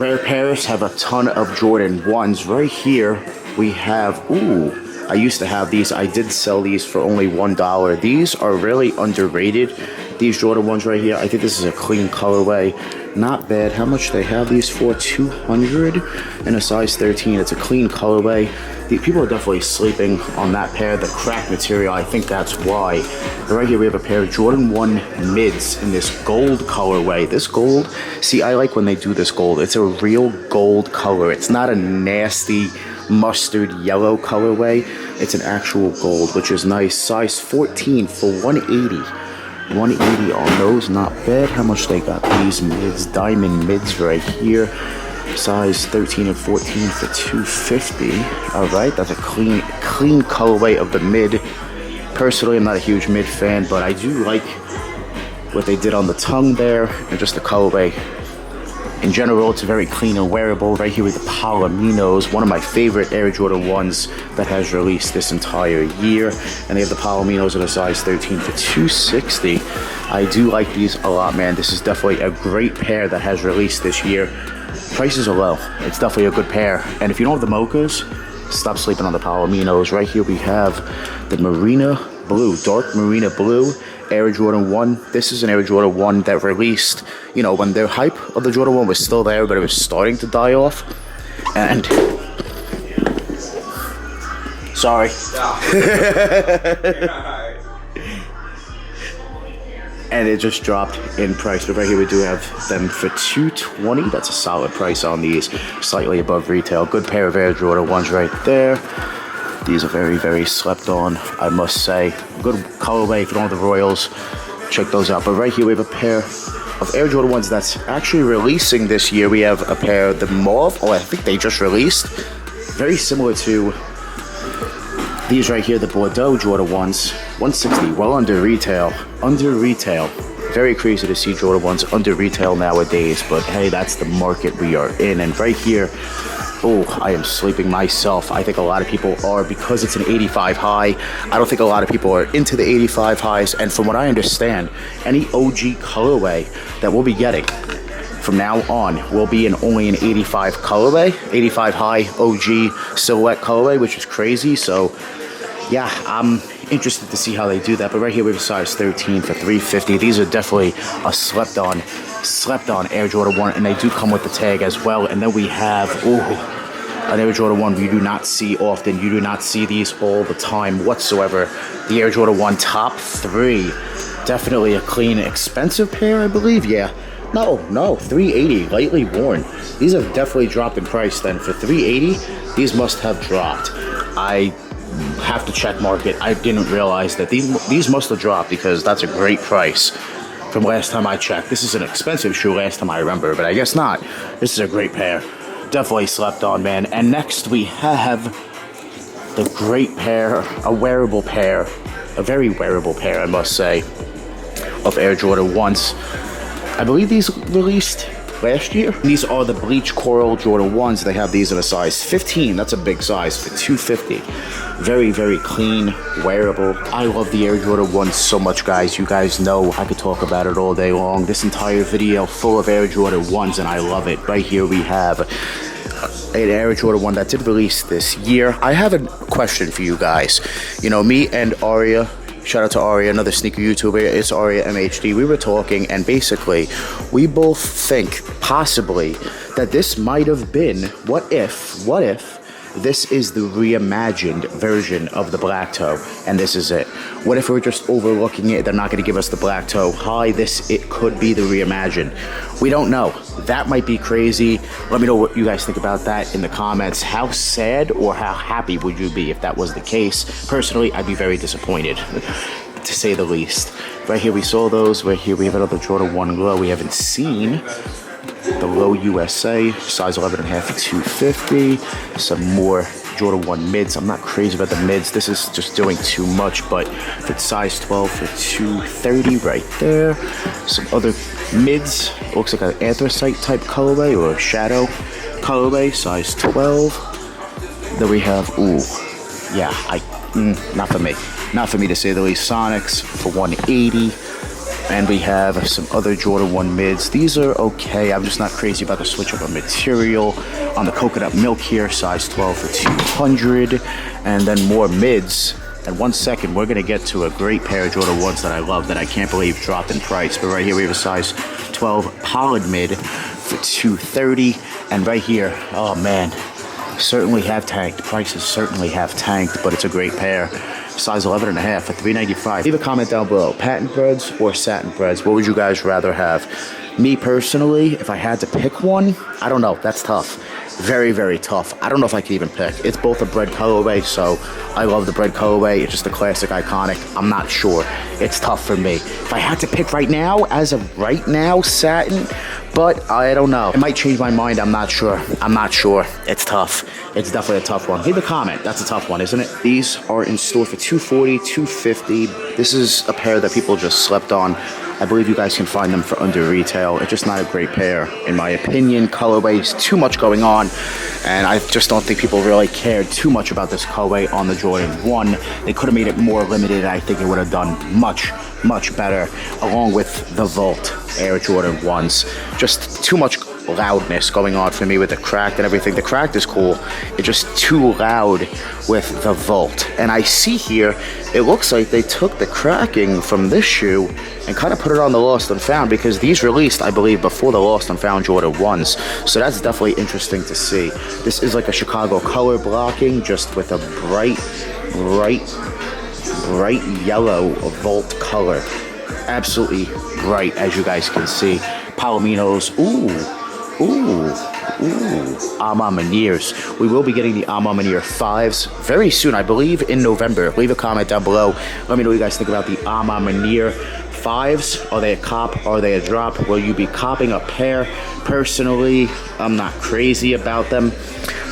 Rare pairs have a ton of Jordan 1s. Right here, we have, I used to have these. I did sell these for only $1. These are really underrated. These Jordan 1s right here, I think this is a clean colorway. Not bad. How much they have these for? $200 in a size 13. It's a clean colorway. People are definitely sleeping on that pair. The crack material, I think that's why. And right here we have a pair of Jordan 1 mids in this gold colorway. This gold, see, I like when they do this gold. It's a real gold color. It's not a nasty mustard yellow colorway. It's an actual gold, which is nice. Size 14 for $180. $180 on those, not bad. How much they got? These mids, diamond mids right here. Size 13 and 14 for $250. All right, that's a clean colorway of the mid. Personally, I'm not a huge mid fan, but I do like what they did on the tongue there and just the colorway. In general, it's very clean and wearable. Right here with the Palominos, one of my favorite Air Jordan 1s that has released this entire year. And they have the Palominos in a size 13 for $260. I do like these a lot, man. This is definitely a great pair that has released this year. Prices are low. It's definitely a good pair. And if you don't have the mochas, stop sleeping on the Palominos. Right here we have the Marina Blue, dark Marina Blue. Air Jordan 1. This is an Air Jordan 1 that released, you know, when the hype of the Jordan 1 was still there, but it was starting to die off. And sorry. And it just dropped in price. But right here we do have them for $220. That's a solid price on these, slightly above retail. Good pair of Air Jordan 1s right there. These are very, very slept on, I must say. Good colorway. If you don't have the Royals, check those out. But right here we have a pair of Air Jordan 1s that's actually releasing this year. We have a pair of the Mauve. Oh, I think they just released. Very similar to these right here, the Bordeaux Jordan 1s. $160, well under retail. Under retail. Very crazy to see Jordan 1s under retail nowadays. But hey, that's the market we are in. And right here, oh, I am sleeping myself. I think a lot of people are, because it's an 85 high. I don't think a lot of people are into the 85 highs. And from what I understand, any OG colorway that we'll be getting from now on will be in only an 85 colorway, 85 high OG silhouette colorway, which is crazy. So yeah, I'm interested to see how they do that. But right here we have a size 13 for $350. These are definitely a slept on Air Jordan 1, and they do come with the tag as well. And then we have an Air Jordan 1 you do not see often. You do not see these all the time whatsoever. The Air Jordan 1 top 3. Definitely a clean, expensive pair, I believe. Yeah. No, $380, lightly worn. These have definitely dropped in price then. For $380, these must have dropped. I have to check market. I didn't realize that these must have dropped, because that's a great price from last time I checked. This is an expensive shoe last time I remember, but I guess not. This is a great pair. Definitely slept on, man. And next we have the great pair, a wearable pair, a very wearable pair, I must say, of Air Jordan 1s. I believe these released last year. These are the bleach coral Jordan 1s. They have these in a size 15. That's a big size for $250. Very, very clean, wearable. I love the Air Jordan 1s so much, guys. You guys know I could talk about it all day long. This entire video full of Air Jordan 1s, and I love it. Right here we have an Air Jordan 1 that did release this year. I have a question for you guys. You know, me and Aria, shout out to Aria, another sneaker YouTuber. It's Aria MHD. We were talking, and basically, we both think possibly that this might have been, what if this is the reimagined version of the Black Toe, and this is it? What if we're just overlooking it? They're not going to give us the Black Toe high. It could be the reimagined. We don't know. That might be crazy. Let me know what you guys think about that in the comments. How sad or how happy would you be if that was the case? Personally, I'd be very disappointed, to say the least. Right here we saw those. Right here we have another Jordan 1 Low we haven't seen. The Low USA, size 11.5 for $250. Some more Jordan 1 mids. I'm not crazy about the mids. This is just doing too much, but for size 12 for $230 right there. Some other mids. Looks like an anthracite type colorway or a shadow colorway, size 12. Then we have, not for me. Not for me, to say the least. Sonics for $180. And we have some other Jordan 1 mids. These are okay. I'm just not crazy about the switch up of material. On the coconut milk here, size 12 for 200. And then more mids. In 1 second, we're gonna get to a great pair of Jordan 1s that I love that I can't believe dropped in price. But right here we have a size 12 Pollard mid for 230. And right here, oh man, certainly have tanked. Prices certainly have tanked, but it's a great pair. Size 11.5 for 395. Leave a comment down below. Patent breads or satin breads? What would you guys rather have? Me personally, if I had to pick one, I don't know. That's tough. Very, very tough. I don't know if I could even pick. It's both a bread colorway, so I love the bread colorway. It's just a classic, iconic. I'm not sure. It's tough for me. If I had to pick right now, as of right now, satin, but I don't know. It might change my mind. I'm not sure. I'm not sure. It's tough. It's definitely a tough one. Leave a comment. That's a tough one, isn't it? These are in store for $240, $250. This is a pair that people just slept on. I believe you guys can find them for under retail. It's just not a great pair, in my opinion. Colorways, too much going on, and I just don't think people really cared too much about this colorway on the Jordan 1. They could have made it more limited. I think it would have done much, much better, along with the Volt Air Jordan 1s. Just too much loudness going on for me with the cracked and everything. The cracked is cool. It's just too loud with the Volt. And I see here, it looks like they took the cracking from this shoe and kind of put it on the Lost and Found, because these released, I believe, before the Lost and Found Jordan 1s. So that's definitely interesting to see. This is like a Chicago color blocking, just with a bright yellow Volt color. Absolutely bright, as you guys can see. Palominos, ooh, A Ma Manières. We will be getting the A Ma Maniére 5s very soon, I believe in November. Leave a comment down below. Let me know what you guys think about the A Ma Maniére 5s. Are they a cop? Are they a drop? Will you be copping a pair? Personally, I'm not crazy about them.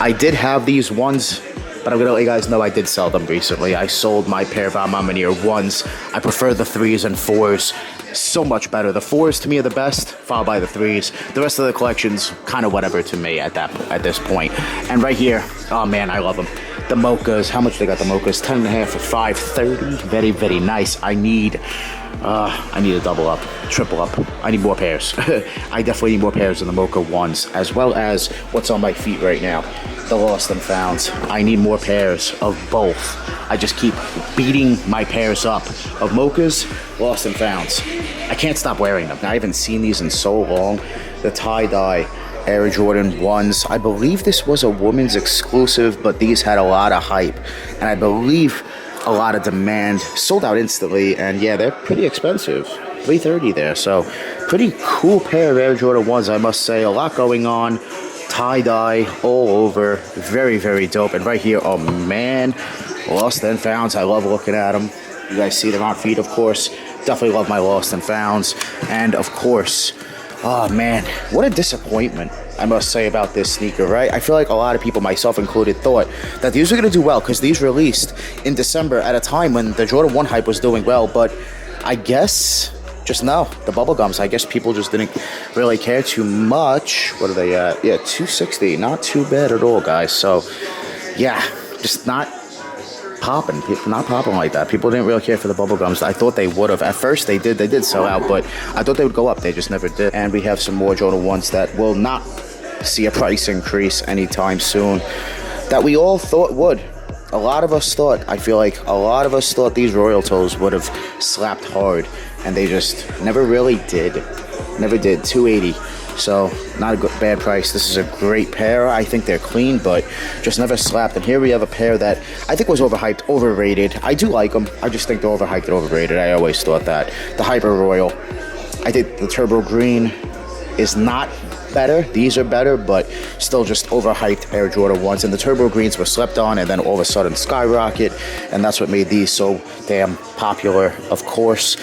I did have these ones, but I'm gonna let you guys know I did sell them recently. I sold my pair of A Ma Maniére 1s. I prefer the 3s and 4s. So much better. The 4s to me are the best, followed by the 3s. The rest of the collection's kind of whatever to me at this point. And right here, oh man, I love them. The Mochas, how much they got the Mochas? 10.5 for 530. Very, very nice. I need a double up, triple up. I need more pairs. I definitely need more pairs of the Mocha 1s, as well as what's on my feet right now, the Lost and Founds. I need more pairs of both. I just keep beating my pairs up of Mochas, Lost and Founds. I can't stop wearing them. I haven't seen these in so long. The tie-dye Air Jordan 1s. I believe this was a women's exclusive, but these had a lot of hype, and I believe a lot of demand. Sold out instantly, and yeah, they're pretty expensive. $330 there, so pretty cool pair of Air Jordan 1s, I must say. A lot going on. Tie-dye all over. Very, very dope. And right here, oh man, Lost and Founds. I love looking at them. You guys see them on feet, of course. Definitely love my Lost and Founds. And of course, oh man, what a disappointment, I must say, about this sneaker, right? I feel like a lot of people, myself included, thought that these were going to do well because these released in December at a time when the Jordan 1 hype was doing well, but I guess just no, the bubblegums, I guess people just didn't really care too much. What are they at? Yeah, 260, not too bad at all, guys. So yeah, just not popping like that. People didn't really care for the bubblegums. I thought they would have. At first they did sell out, but I thought they would go up. They just never did. And we have some more Jordan 1s that will not see a price increase anytime soon, that we all thought would. A lot of us thought, I feel like a lot of us thought these Royal Toes would have slapped hard, and they just never really did. Never did. 280. So not a bad price. This is a great pair. I think they're clean, but just never slapped. And here we have a pair that I think was overhyped, overrated. I do like them. I just think they're overhyped and overrated. I always thought that. The Hyper Royal. I think the Turbo Green is not better. These are better, but still just overhyped Air Jordan 1s. And the Turbo Greens were slept on and then all of a sudden skyrocket. And that's what made these so damn popular, of course.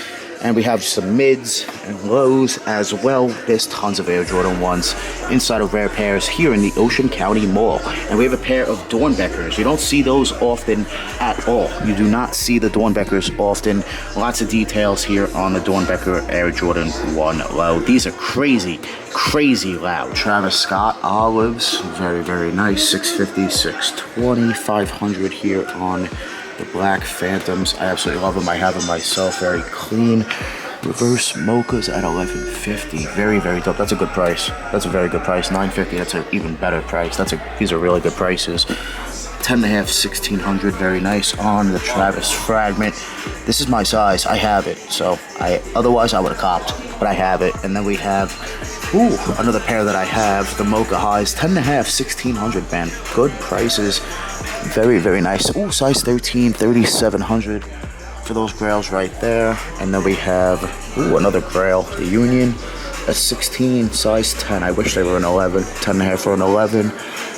And we have some mids and lows as well. There's tons of Air Jordan 1s inside of Rare Pairs here in the Ocean County Mall. And we have a pair of Dornbeckers. You don't see those often at all. You do not see the Dornbeckers often. Lots of details here on the Dornbecker Air Jordan 1 low. These are crazy, crazy loud. Travis Scott olives. Very, very nice. 650, 620, 500 here on the Black Phantoms. I absolutely love them. I have them myself. Very clean. Reverse mochas at $11.50. Very, very dope. That's a good price. That's a very good price. $9.50. That's an even better price. These are really good prices. 10 and a half, 1600. Very nice on the Travis Fragment. This is my size. I have it. So otherwise I would have copped, but I have it. And then we have another pair that I have, the Mocha Highs. 10 and a half, 1600, man. Good prices. Very, very nice. Size 13, 3700 for those grails right there. And then we have another grail, the Union. That's 16, size 10. I wish they were an 11. 10 and a half for an 11.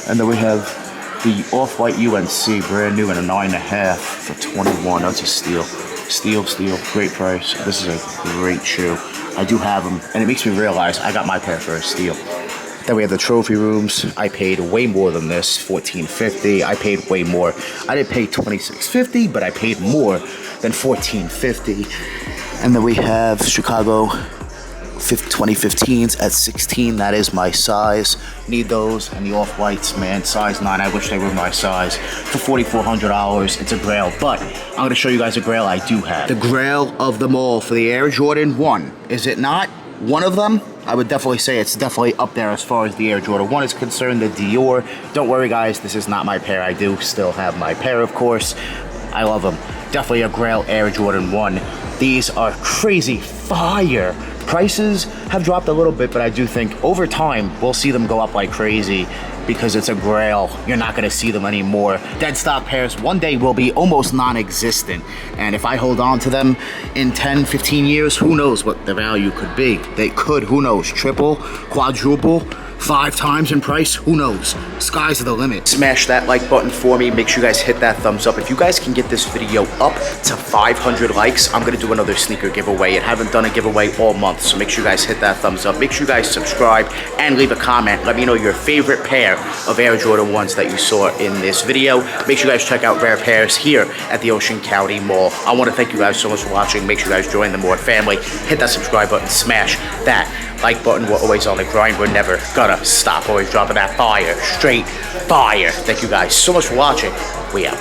And then we have the Off-White UNC, brand new, and a 9.5 for 21. That's a steal. Steal. Great price. This is a great shoe. I do have them, and it makes me realize I got my pair for a steal. Then we have the Trophy Rooms. I paid way more than this, $14.50. I paid way more. I didn't pay $26.50, but I paid more than $14.50. And then we have Chicago 2015s at 16. That is my size. Need those. And the Off-Whites, man, size 9. I wish they were my size. For $4,400, it's a grail. But I'm going to show you guys a grail I do have. The grail of them all for the Air Jordan 1. Is it not one of them? I would definitely say it's definitely up there as far as the Air Jordan 1 is concerned. The Dior. Don't worry, guys. This is not my pair. I do still have my pair, of course. I love them. Definitely a grail Air Jordan 1. These are crazy fire. Prices have dropped a little bit, but I do think over time we'll see them go up like crazy because it's a grail. You're not gonna see them anymore. Dead stock pairs one day will be almost non-existent. And if I hold on to them in 10, 15 years, who knows what the value could be. They could, who knows, triple, quadruple, 5 times in price, who knows? Sky's the limit. Smash that like button for me. Make sure you guys hit that thumbs up. If you guys can get this video up to 500 likes, I'm gonna do another sneaker giveaway. I haven't done a giveaway all month, so make sure you guys hit that thumbs up. Make sure you guys subscribe and leave a comment. Let me know your favorite pair of Air Jordan 1s that you saw in this video. Make sure you guys check out Rare Pairs here at the Ocean County Mall. I want to thank you guys so much for watching. Make sure you guys join the Mort family. Hit that subscribe button, smash that like button. We're always on the grind. We're never gonna stop. Always dropping that fire, straight fire. Thank you guys so much for watching. We out.